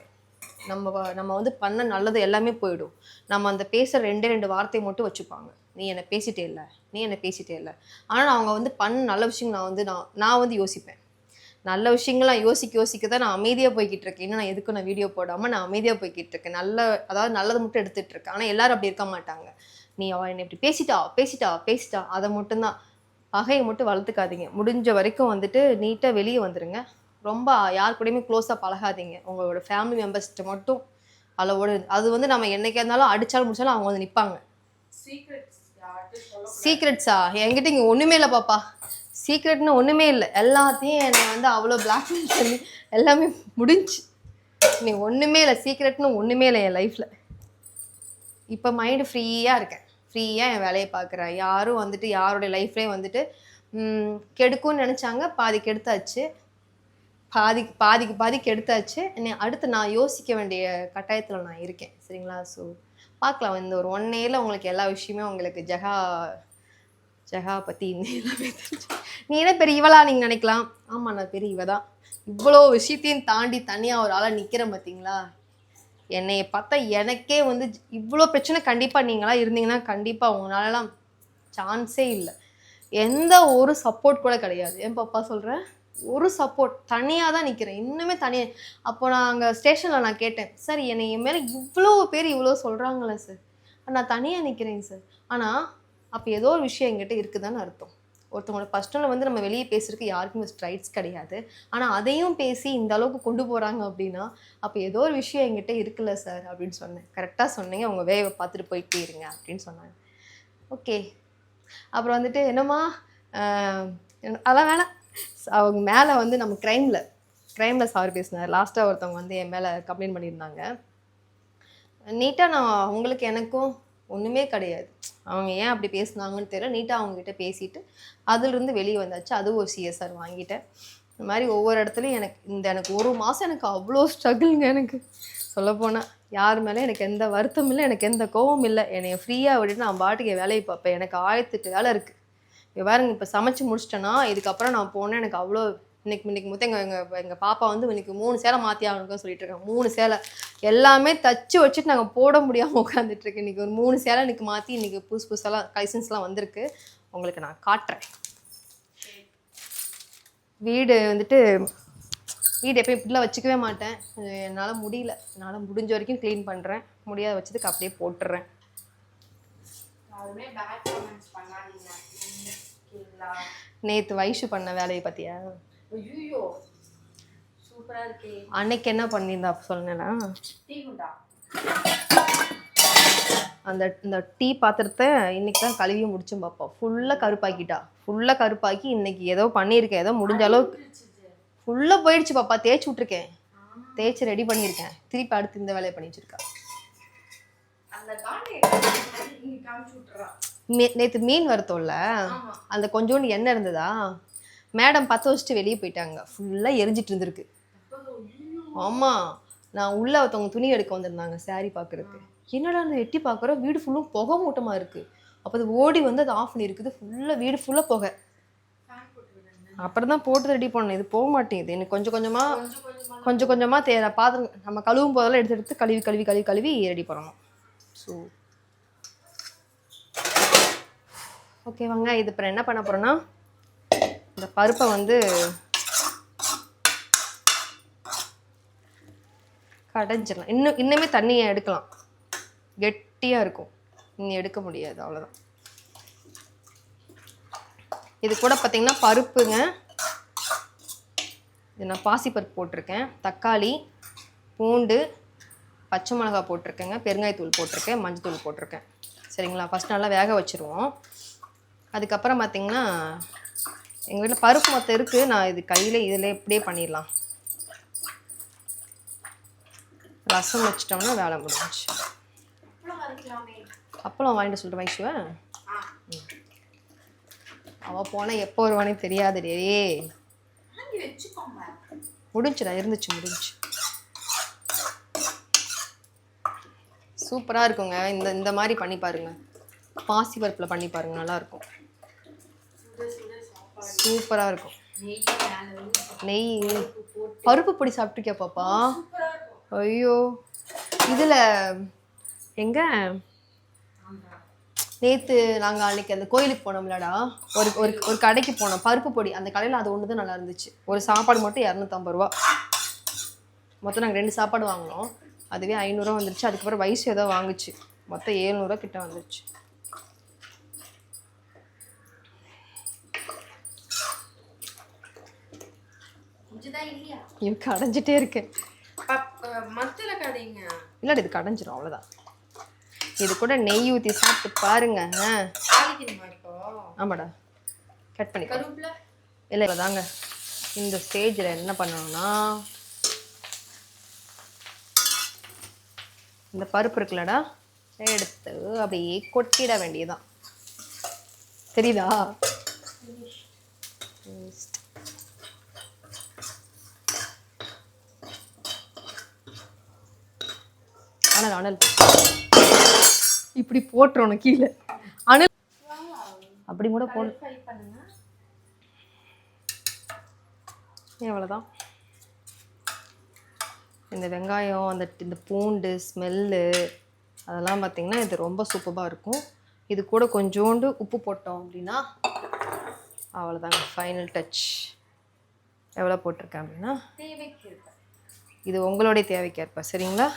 நம்ம வந்து பண்ண நல்லது எல்லாமே போயிடும். நம்ம அந்த பேசுகிற 2 வார்த்தையை மட்டும் வச்சுப்பாங்க, நீ என்னை பேசிட்டே இல்லை. ஆனால் அவங்க வந்து பண்ண நல்ல விஷயங்கள் நான் வந்து யோசிப்பேன். நல்ல விஷயங்கள்லாம் யோசிக்க தான் நான் அமைதியாக போய்கிட்டு இருக்கேன். இன்னும் நான் எதுக்கும் நான் வீடியோ போடாமல் நான் அமைதியாக போய்கிட்டு இருக்கேன். அதாவது நல்லது மட்டும் எடுத்துகிட்டு இருக்கேன். ஆனால் எல்லாரும் அப்படி இருக்க மாட்டாங்க. நீ அவள் என்னை இப்படி பேசிட்டா அதை மட்டும்தான். பகையை மட்டும் வளர்த்துக்காதீங்க. முடிஞ்ச வரைக்கும் வந்துட்டு நீட்டாக வெளியே வந்துடுங்க. ரொம்ப யார் கூடயுமே க்ளோஸாக பழகாதீங்க. உங்களோட ஃபேமிலி மெம்பர்ஸ்கிட்ட மட்டும் அளவோடு. அது வந்து நம்ம என்னைக்கா இருந்தாலும் அடித்தாலும் முடிச்சாலும் அவங்க வந்து நிற்பாங்க. சீக்ரெட்ஸா என்கிட்ட இங்கே ஒன்றுமே இல்லை பாப்பா. சீக்ரெட்னு ஒன்றுமே இல்லை. எல்லாத்தையும் என்னை வந்து அவ்வளோ பிளாக்மெயில் பண்ணி எல்லாமே முடிஞ்சு. நீ ஒன்றுமே இல்லை, சீக்ரெட்னு ஒன்றுமே இல்லை என் லைஃப்பில். இப்போ மைண்டு ஃப்ரீயாக இருக்கேன், ஃப்ரீயாக என் வேலையை பார்க்குறேன். யாரும் வந்துட்டு யாருடைய லைஃப்லேயும் வந்துட்டு கெடுக்கும்னு நினச்சாங்க, பாதி கெடுத்தாச்சு. பாதிக்கு கெடுத்தாச்சு. அடுத்து நான் யோசிக்க வேண்டிய கட்டாயத்தில் நான் இருக்கேன். சரிங்களா? ஸோ பார்க்கலாம். இந்த ஒரு 1 இயரில் உங்களுக்கு எல்லா விஷயமே உங்களுக்கு ஜெகா பற்றி எல்லாமே தெரிஞ்சு. நீ என்ன பெரிய இவளா நீங்கள் நினைக்கலாம். ஆமாம், நான் பெரிய இவ தான். இவ்வளோ விஷயத்தையும் தாண்டி தனியாக ஒரு ஆளாக நிற்கிறேன் பார்த்தீங்களா? என்னைய பார்த்தா எனக்கே வந்து இவ்வளோ பிரச்சனை கண்டிப்பாக நீங்களாம் இருந்தீங்கன்னா கண்டிப்பாக உங்களாலலாம் சான்ஸே இல்லை. எந்த ஒரு சப்போர்ட் கூட கிடையாது. என் பாப்பா சொல்கிறேன், ஒரு சப்போர்ட், தனியாக தான் நிற்கிறேன், இன்னுமே தனியாக. அப்போ நான் அங்கே ஸ்டேஷனில் நான் கேட்டேன், சார் என்னை என் மேலே இவ்வளோ பேர் இவ்வளோ சொல்கிறாங்களே சார், நான் தனியாக நிற்கிறேங்க சார். ஆனால் அப்போ ஏதோ ஒரு விஷயம் என்கிட்ட இருக்குதான்னு அர்த்தம். ஒருத்தவங்களோட பர்சனலை வந்து நம்ம வெளியே பேசுறதுக்கு யாருக்கும் ஸ்ட்ரைட்ஸ் கிடையாது. ஆனால் அதையும் பேசி இந்த அளவுக்கு கொண்டு போகிறாங்க அப்படின்னா அப்போ ஏதோ ஒரு விஷயம் என்கிட்ட இருக்குல்ல சார் அப்படின்னு சொன்னேன். கரெக்டாக சொன்னீங்க, அவங்க வேவை பார்த்துட்டு போயிட்டே இருங்க அப்படின்னு சொன்னாங்க. ஓகே. அப்புறம் வந்துட்டு என்னம்மா அதெல்லாம் வேணாம். அவங்க மேலே வந்து நம்ம க்ரைமில் சார் பேசினார். லாஸ்ட்டாக ஒருத்தவங்க வந்து என் மேலே கம்ப்ளைண்ட் பண்ணியிருந்தாங்க. நீட்டாக நான் அவங்களுக்கு எனக்கும் ஒன்றுமே கிடையாது. அவங்க ஏன் அப்படி பேசுனாங்கன்னு தெரியல. நீட்டாக அவங்ககிட்ட பேசிட்டு அதிலிருந்து வெளியே வந்தாச்சு. அதுவும் ஒரு CSR வாங்கிட்டேன். இந்த மாதிரி ஒவ்வொரு இடத்துலையும் எனக்கு 1 மாதம் எனக்கு அவ்வளோ ஸ்ட்ரகிள்ங்க. எனக்கு சொல்லப்போனால் யார் மேலே எனக்கு எந்த வருத்தம் இல்லை, எனக்கு எந்த கோவம் இல்லை. என்னை ஃப்ரீயாக விட்டுட்டு நான் பாட்டுக்கு வேலையை பார்ப்பேன். எனக்கு 1008 வேலை இருக்குது. வேறுங்க இப்போ சமைச்சு முடிச்சிட்டேன்னா இதுக்கப்புறம் நான் போனேன். எனக்கு அவ்வளோ இன்னைக்கு மொத்தம் எங்கள் பாப்பா வந்து இன்னைக்கு 3 சேலை மாற்றி ஆகணும்னு சொல்லிட்டு இருக்கேன். 3 சேலை எல்லாமே தச்சு வச்சுட்டு நாங்கள் போட முடியாமல் உட்காந்துட்ருக்கு. இன்றைக்கி ஒரு 3 சேலை இன்றைக்கி மாற்றி இன்றைக்கி புதுசெல்லாம் கலெக்ஷன்ஸ்லாம் வந்திருக்கு. உங்களுக்கு நான் காட்டுறேன். வீடு எப்பயும் இப்படிலாம் வச்சுக்கவே மாட்டேன். என்னால் முடியல. என்னால் முடிஞ்ச வரைக்கும் க்ளீன் பண்ணுறேன். முடியாத வச்சதுக்கு அப்படியே போட்டுடுறேன். நேற்று வைஷு பண்ண வேலையை பற்றியா? ஐயோ சூப்பரா இருக்கு. அன்னைக்கு என்ன பண்ணியிருந்தா சொன்னேன்னா, இந்த டீ பாத்திரத்தை இன்னைக்கு தான் கழுவி முடிச்சோம் பாப்பா. ஃபுல்லாக கருப்பாக்கி இன்னைக்கு ஏதோ பண்ணியிருக்கேன். ஏதோ முடிஞ்ச அளவுக்கு ஃபுல்லாக போயிடுச்சு பாப்பா. தேய்ச்சி விட்ருக்கேன், தேய்ச்சி ரெடி பண்ணியிருக்கேன். திருப்பி அடுத்து இந்த வேலையை பண்ணி வச்சிருக்கா. நேற்று மீன் வறுத்தோம்ல, அந்த கொஞ்சோண்டு எண்ணெய் இருந்ததா, மேடம் 10 வச்சுட்டு வெளியே போயிட்டாங்க. ஃபுல்லாக எரிஞ்சிட்டு இருந்திருக்கு. ஆமாம், நான் உள்ளே ஒருத்தவங்க துணி எடுக்க வந்திருந்தாங்க சாரி பார்க்குறதுக்கு. என்னடா அந்த எட்டி பார்க்குறோம், வீடு ஃபுல்லும் புகை மூட்டமாக இருக்குது. அப்போ அது ஓடி வந்து அது ஆஃப் பண்ணியிருக்குது. ஃபுல்லாக வீடு ஃபுல்லாக புகை. அப்புறம் தான் போட்டு ரெடி பண்ணேன். இது போக மாட்டேங்குது. எனக்கு கொஞ்சம் கொஞ்சமாக பாத்திரம் நம்ம கழுவும் போதெல்லாம் எடுத்து கழுவி ரெடி பண்ணணும். ஸோ ஓகே வாங்க. இது அப்புறம் என்ன பண்ண போகிறோன்னா, இந்த பருப்பை வந்து கடைஞ்சிடலாம். இன்னுமே தண்ணியை எடுக்கலாம், கெட்டியாக இருக்கும். இன்னும் எடுக்க முடியாது, அவ்வளோதான். இது கூட பார்த்திங்கன்னா பருப்புங்க. இது நான் பாசிப்பருப்பு போட்டிருக்கேன், தக்காளி, பூண்டு, பச்சை மிளகாய் போட்டிருக்கேங்க, பெருங்காயத்தூள் போட்டிருக்கேன், மஞ்சத்தூள் போட்டிருக்கேன். சரிங்களா? ஃபஸ்ட் நல்லா வேக வச்சுருவோம். அதுக்கப்புறம் பார்த்திங்கன்னா எங்கள் வீட்டில் பருப்பு மொத்தம் இருக்குது. நான் இது இதில் இப்படியே பண்ணிடலாம். ரசம் வச்சிட்டோம்னா வேலை முடிஞ்சிச்சு. அப்பளம் வாங்கிட்டு சொல்லிட்டு வைஷுவேன். அவள் போனால் எப்போ வருவானே தெரியாதுடே. முடிஞ்சுடா, முடிஞ்சு. சூப்பராக இருக்குங்க. இந்த மாதிரி பண்ணி பாருங்க. பாசி பருப்பில் பண்ணி பாருங்க, நல்லாயிருக்கும். சூப்பராக இருக்கும். நெய் பருப்பு பொடி சாப்பிட்டுருக்கியா பாப்பா? ஐயோ, இதில் எங்க நேற்று நாங்கள் அன்றைக்கி அந்த கோயிலுக்கு போனோம்லடா, ஒரு கடைக்கு போனோம், பருப்பு பொடி. அந்த கடையில் அது ஒன்று தான் நல்லா இருந்துச்சு. ஒரு சாப்பாடு மட்டும் 250 ரூபா. மொத்தம் நாங்கள் 2 சாப்பாடு வாங்கினோம். அதுவே 500 ரூபா வந்துருச்சு. அதுக்கப்புறம் வயசு ஏதோ வாங்குச்சு. மொத்தம் 700 ரூபா கிட்ட வந்துருச்சு. இது கடைஞ்சிட்டே இருக்கேன். இல்ல, இது கடைஞ்சிரும், அவ்வளவுதான். இது கூட நெய் ஊற்றி சாப்பிட்டு பாருங்க. ஆமாடா, கட் பண்ணி இல்லை தாங்க இந்த ஸ்டேஜில் என்ன பண்ணணும்னா இந்த பருப்பு இருக்குல்லடா எடுத்து அப்படியே கொட்டிட வேண்டியதுதான். தெரியுதா? அனல் அனல் இப்படி போட்டுறணும் கீழே. அனல் அப்படி கூட போட அவ்வளோதான். இந்த வெங்காயம் இந்த பூண்டு ஸ்மெல்லு அதெல்லாம் பார்த்திங்கன்னா இது ரொம்ப சூப்பராக இருக்கும். இது கூட கொஞ்சோண்டு உப்பு போட்டோம் அப்படின்னா அவ்வளோதாங்க, ஃபைனல் டச். எவ்வளோ போட்டிருக்கேன் அப்படின்னா இது உங்களுடைய தேவைக்கேற்ப, சரிங்களா?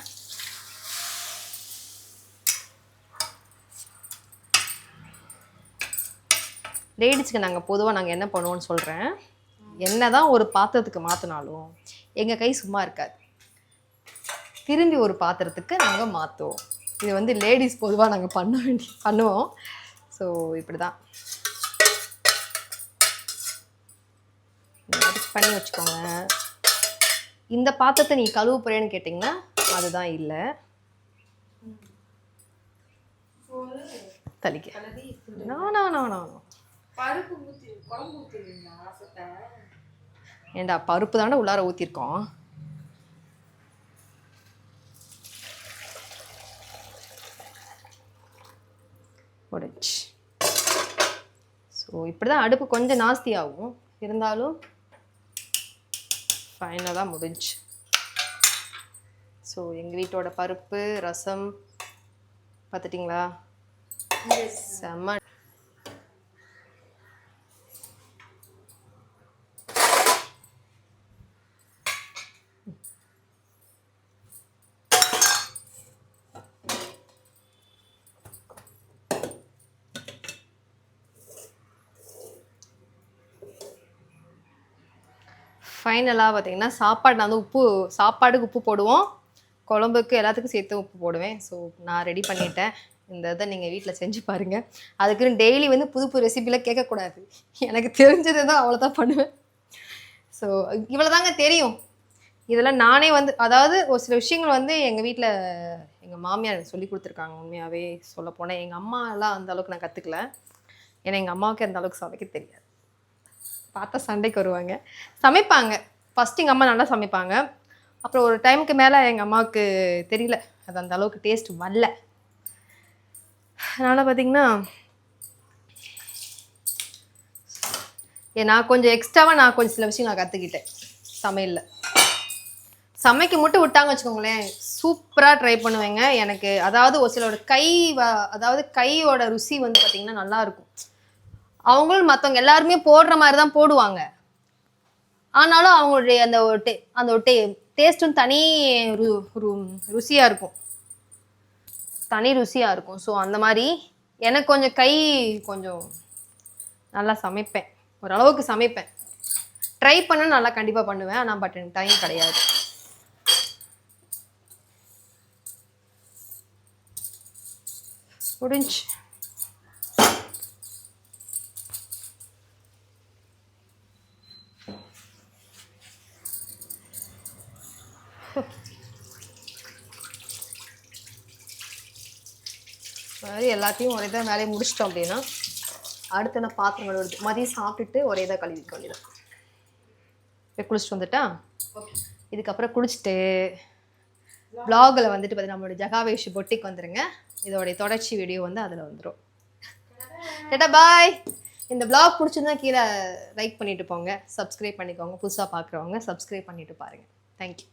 லேடிஸ்க்கு பொதுவாக என்ன பண்ணுவோம்னு சொல்கிறேன். என்ன தான் ஒரு பாத்திரத்துக்கு மாற்றினாலும் எங்கள் கை சும்மா இருக்காது, திரும்பி ஒரு பாத்திரத்துக்கு நாங்கள் மாற்றுவோம். இது லேடிஸ் பொதுவாக நாங்கள் பண்ணுவோம். ஸோ இப்படி தான் பண்ணி வச்சுக்கோங்க. இந்த பாத்திரத்தை நீ கழுவ போறேன்னு கேட்டிங்கன்னா அதுதான் இல்லை. தலிக்க ஏண்டா பருப்பு தானே உள்ளார ஊற்றிருக்கோம். உடைச்சு. ஸோ இப்படி தான் அடுப்பு கொஞ்சம் நாஸ்தி ஆகும், இருந்தாலும் ஃபைனலாக முடிஞ்சு. ஸோ எங்கள் வீட்டோட பருப்பு ரசம் பார்த்துட்டிங்களா? செம்ம. ஃபைனலாக பார்த்தீங்கன்னா சாப்பாடு நான் சாப்பாடுக்கு உப்பு போடுவோம், குழம்புக்கு எல்லாத்துக்கும் சேர்த்து உப்பு போடுவேன். ஸோ நான் ரெடி பண்ணிட்டேன். இந்த இதை நீங்கள் வீட்டில் செஞ்சு பாருங்கள். அதுக்குன்னு டெய்லி புது புது ரெசிபியில் கேட்கக்கூடாது. எனக்கு தெரிஞ்சது தான் அவ்வளோதான் பண்ணுவேன். ஸோ இவ்வளோ தாங்க தெரியும். இதெல்லாம் நானே அதாவது ஒரு சில விஷயங்கள் எங்கள் வீட்டில் எங்கள் மாமியார் சொல்லி கொடுத்துருக்காங்க. உண்மையாகவே சொல்லப்போனால் எங்கள் அம்மாலாம் அந்த அளவுக்கு நான் கற்றுக்கல. ஏன்னா எங்கள் அம்மாவுக்கு அந்த அளவுக்கு சமைக்க தெரியாது. பார்த்தா சண்டைக்கு வருவாங்க. சமைப்பாங்க ஃபஸ்ட்டு, எங்கள் அம்மா நல்லா சமைப்பாங்க. அப்புறம் ஒரு டைமுக்கு மேலே எங்கள் அம்மாவுக்கு தெரியல, அது அந்த அளவுக்கு டேஸ்ட் வரல. அதனால் பார்த்திங்கன்னா நான் கொஞ்சம் எக்ஸ்ட்ராவாக நான் கொஞ்சம் சில விஷயம் நான் கற்றுக்கிட்டேன் சமையலில். சமைக்க மட்டும் விட்டாங்க வச்சுக்கோங்களேன், சூப்பராக ட்ரை பண்ணுவேங்க. எனக்கு அதாவது ஒரு சிலோட அதாவது கையோட ருசி பார்த்திங்கன்னா நல்லாயிருக்கும். அவங்களும் மற்றவங்க எல்லாருமே போடுற மாதிரி தான் போடுவாங்க, ஆனாலும் அவங்களுடைய அந்த ஒரு டேஸ்ட்டும் தனி ருசியாக இருக்கும், தனி ருசியாக இருக்கும். ஸோ அந்த மாதிரி எனக்கு கொஞ்சம் நல்லா சமைப்பேன், ஓரளவுக்கு சமைப்பேன். ட்ரை பண்ண நல்லா கண்டிப்பாக பண்ணுவேன், ஆனால் பட் எனக்கு டைம் கிடையாது. முடிஞ்சு. மாதிரி எல்லாத்தையும் ஒரே தான் வேலையை முடிச்சிட்டோம் அப்படின்னா அடுத்து என்ன பாத்திரம் கழுவுறது. மதியம் சாப்பிட்டுட்டு ஒரே தான் கழுவிக்க வேண்டியதான். போய் குளிச்சுட்டு வந்துட்டா, இதுக்கப்புறம் குளிச்சுட்டு வ்ளாகில் பார்த்தீங்கன்னா நம்மளோட ஜகாவேஷ் பொட்டிக்கு வந்துடுங்க. இதோடைய தொடர்ச்சி வீடியோ அதில் வந்துடும். டேட்டா பாய். இந்த வ்ளாக் பிடிச்சிருந்தா கீழே லைக் பண்ணிட்டு போங்க, சப்ஸ்கிரைப் பண்ணிக்கோங்க. புதுசாக பார்க்குறவங்க சப்ஸ்கிரைப் பண்ணிட்டு பாருங்கள். தேங்க்யூ.